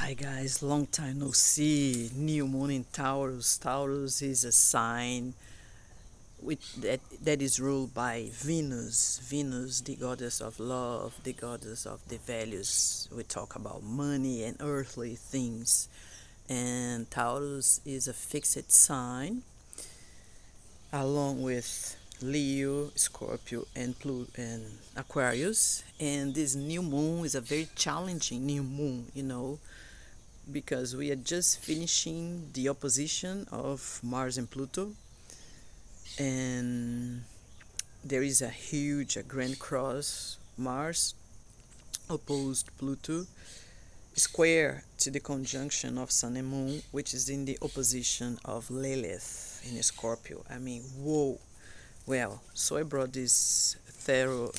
Hi guys, long time no see. New moon in Taurus. Taurus is a sign that is ruled by Venus. Venus, the goddess of love, the goddess of the values. We talk about money and earthly things. And Taurus is a fixed sign, along with Leo, Scorpio, and Pluto and Aquarius. And this new moon is a very challenging new moon, because we are just finishing the opposition of Mars and Pluto, and there is a grand cross. Mars opposed Pluto, square to the conjunction of Sun and Moon, which is in the opposition of Lilith in Scorpio. I mean, whoa. Well, so I brought this tarot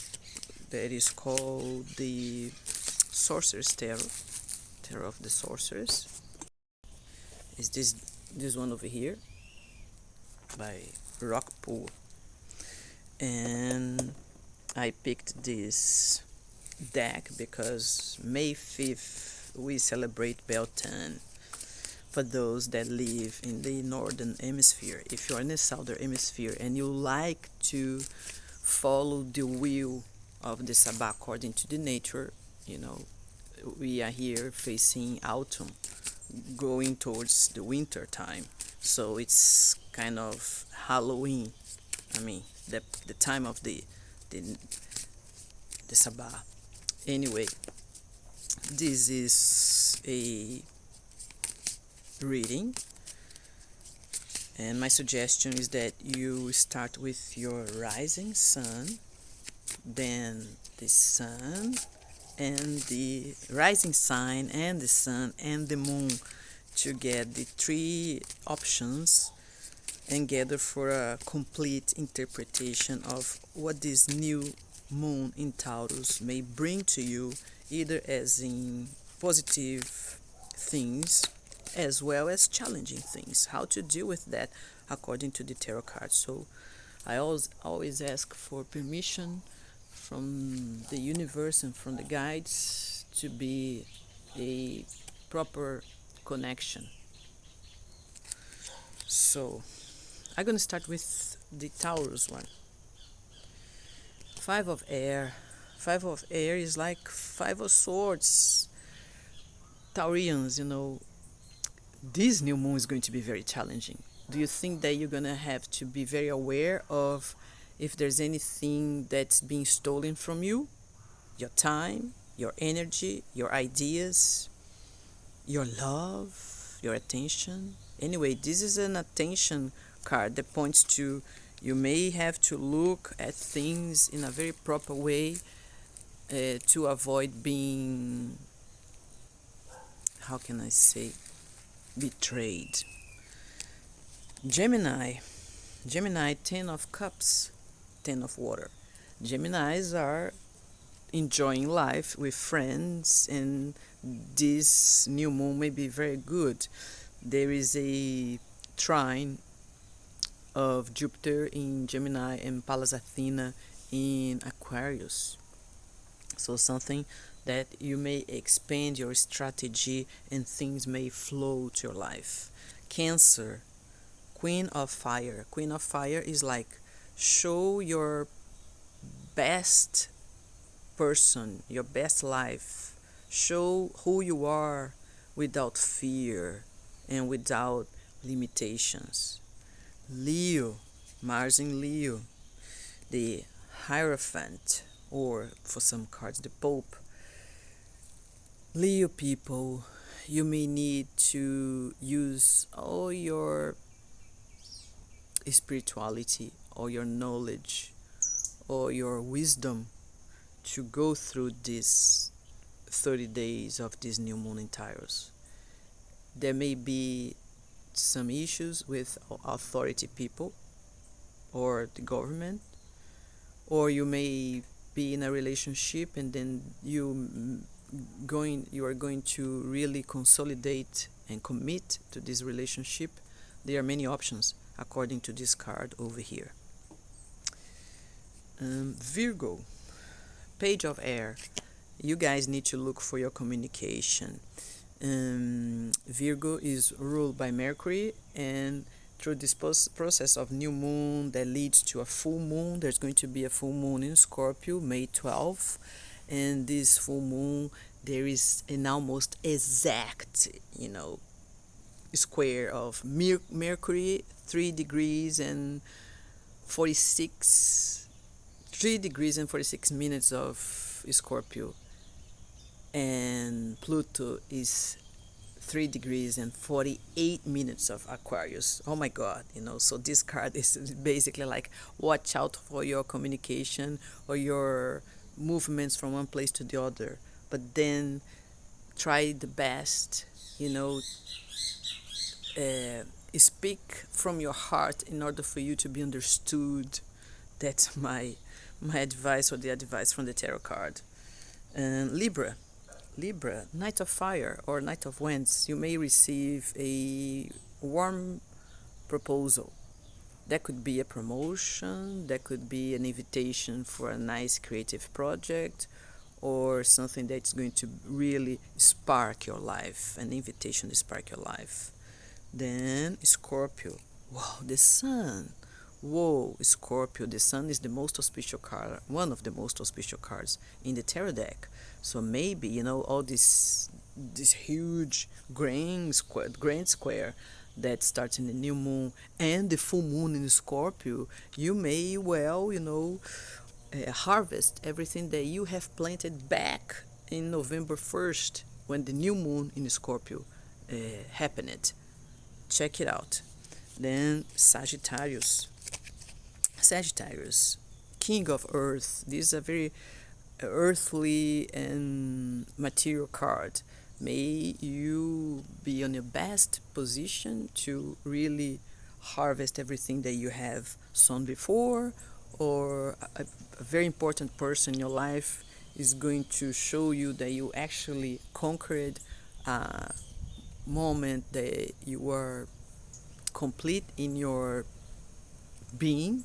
that is called the Sorcerer's Tarot of the Sorcerers. Is this one over here by Rockpool, and I picked this deck because May 5th we celebrate Beltane for those that live in the northern hemisphere. If you're in the southern hemisphere and you like to follow the wheel of the Sabbath according to the nature, we are here facing autumn, going towards the winter time. So it's kind of Halloween. I mean, the time of the the Sabbath. Anyway, this is a reading, and my suggestion is that you start with your rising sun, then the sun and the rising sign and the sun and the moon, to get the three options and gather for a complete interpretation of what this new moon in Taurus may bring to you, either as in positive things as well as challenging things, how to deal with that according to the tarot cards. So I always ask for permission from the universe and from the guides to be a proper connection. So I'm gonna start with the Taurus one. Five of Air. Five of Air is like Five of Swords. Taurians, this new moon is going to be very challenging. Do you think that you're gonna have to be very aware of if there's anything that's being stolen from you? Your time, your energy, your ideas, your love, your attention. Anyway, this is an attention card that points to you may have to look at things in a very proper way to avoid being, how can I say, betrayed. Gemini. Gemini, 10 of Cups, 10 of Water. Geminis are enjoying life with friends, and this new moon may be very good. There is a trine of Jupiter in Gemini and Pallas Athena in Aquarius. So something that you may expand your strategy and things may flow to your life. Cancer, Queen of Fire. Queen of Fire is like show your best person, your best life. Show who you are without fear and without limitations. Leo, Mars in Leo, the Hierophant, or for some cards, the Pope. Leo people, you may need to use all your spirituality or your knowledge or your wisdom to go through these 30 days of this new moon in Taurus. There may be some issues with authority people or the government, or you may be in a relationship and then you are going to really consolidate and commit to this relationship. There are many options according to this card over here. Virgo, Page of Air. You guys need to look for your communication. Virgo is ruled by Mercury, and through this process of new moon that leads to a full moon, there's going to be a full moon in Scorpio, May 12th, and this full moon, there is an almost exact, square of Mercury, 3 degrees and 46, 3 degrees and 46 minutes of Scorpio, and Pluto is 3 degrees and 48 minutes of Aquarius. Oh my God, so this card is basically like, watch out for your communication or your movements from one place to the other, but then try the best, speak from your heart in order for you to be understood. That's my advice, or the advice from the tarot card. And Libra, Knight of Fire or Knight of Wands, you may receive a warm proposal. That could be a promotion, that could be an invitation for a nice creative project, or something that's going to really spark your life, an invitation to spark your life. Then Scorpio, wow, the Sun. Whoa, Scorpio, the Sun is the most auspicious card, one of the most auspicious cards in the tarot deck. So maybe, all this huge grand square that starts in the new moon and the full moon in Scorpio, you may well, harvest everything that you have planted back in November 1st when the new moon in Scorpio happened. Check it out. Then Sagittarius, King of Earth. This is a very earthly and material card. May you be on your best position to really harvest everything that you have sown before, or a very important person in your life is going to show you that you actually conquered a moment that you were complete in your being.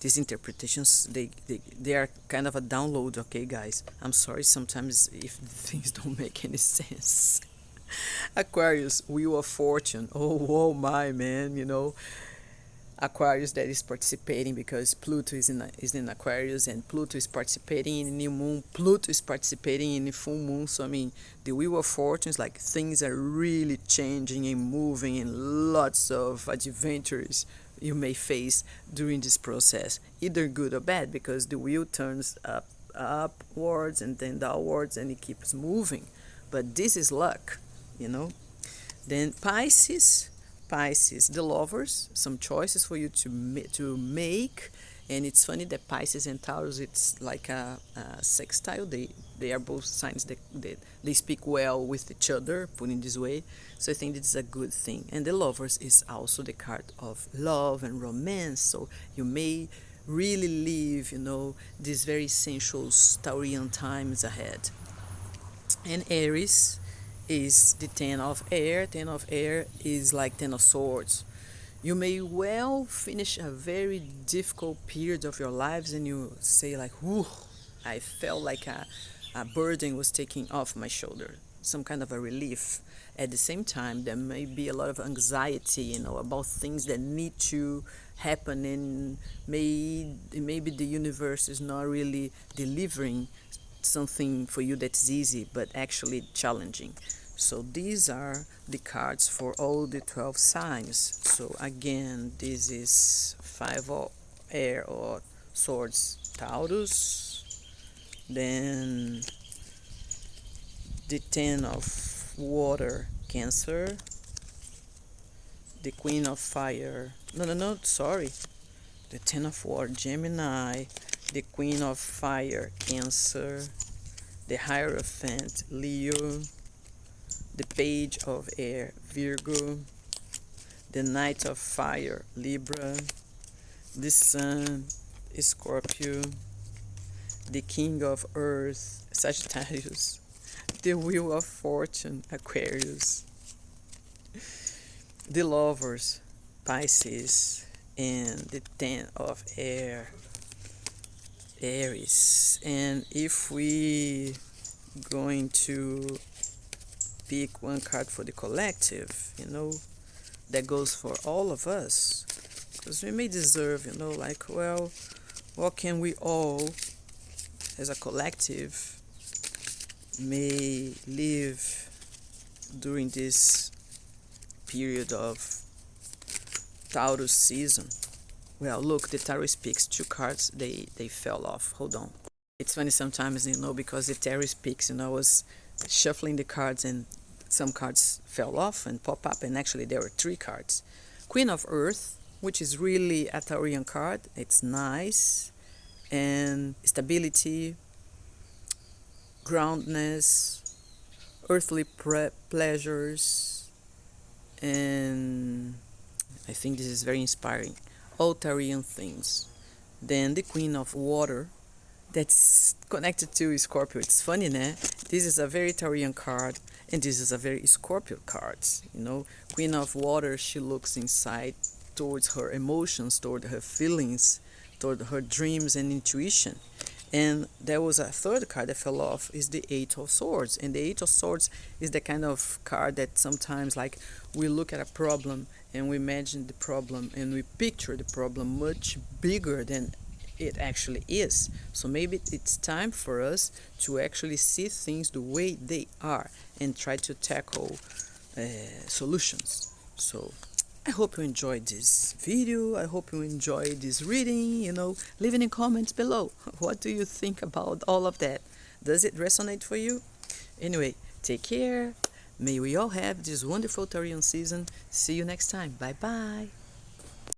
These interpretations, they are kind of a download, okay guys? I'm sorry sometimes if things don't make any sense. Aquarius, Wheel of Fortune. Oh my man, Aquarius that is participating because Pluto is in Aquarius, and Pluto is participating in the new moon. Pluto is participating in the full moon. So I mean, the Wheel of Fortune is like things are really changing and moving, and lots of adventures you may face during this process, either good or bad, because the wheel turns upwards and then downwards, and it keeps moving. But this is luck, you know. Then Pisces, the lovers, some choices for you to make, and it's funny that Pisces and Taurus, it's like a sextile. They are both signs that they speak well with each other, put in this way. So I think this is a good thing. And the lovers is also the card of love and romance. So you may really live, these very sensual Taurian times ahead. And Aries is the Ten of Air. Ten of Air is like Ten of Swords. You may well finish a very difficult period of your lives, and you say like, whew, I felt like a burden was taken off my shoulder, some kind of a relief. At the same time, there may be a lot of anxiety, about things that need to happen, and maybe the universe is not really delivering something for you that's easy, but actually challenging. So these are the cards for all the 12 signs. So again, this is 5 of air or swords, Taurus. Then the 10 of water, Cancer. The Queen of Fire. No, sorry. The 10 of water, Gemini. The Queen of Fire, Cancer. The Hierophant, Leo. The Page of Air, Virgo. The Knight of Fire, Libra. The Sun, Scorpio. The King of Earth, Sagittarius. The Wheel of Fortune, Aquarius. The Lovers, Pisces. And the Ten of Air, Aries. And if we going to pick one card for the collective, that goes for all of us. Because we may deserve, like, well, what can we all, as a collective, may live during this period of Taurus season? Well, look, the Taurus picks two cards, they fell off. Hold on. It's funny sometimes, because the Taurus picks, I was shuffling the cards and some cards fell off and pop up, and actually there were three cards. Queen of Earth, which is really a Taurian card. It's nice, and stability, groundness, earthly pleasures, and I think this is very inspiring. All Taurian things. Then the Queen of Water, that's connected to Scorpio. It's funny, né? This is a very Taurian card, and this is a very Scorpio card. Queen of Water, she looks inside towards her emotions, toward her feelings, toward her dreams and intuition. And there was a third card that fell off, is the Eight of Swords. And the Eight of Swords is the kind of card that sometimes, like, we look at a problem and we imagine the problem and we picture the problem much bigger than it actually is. So maybe it's time for us to actually see things the way they are and try to tackle solutions. So I hope you enjoyed this video. I hope you enjoyed this reading. Leave in the comments below. What do you think about all of that? Does it resonate for you? Anyway, take care. May we all have this wonderful Taurian season. See you next time. Bye bye.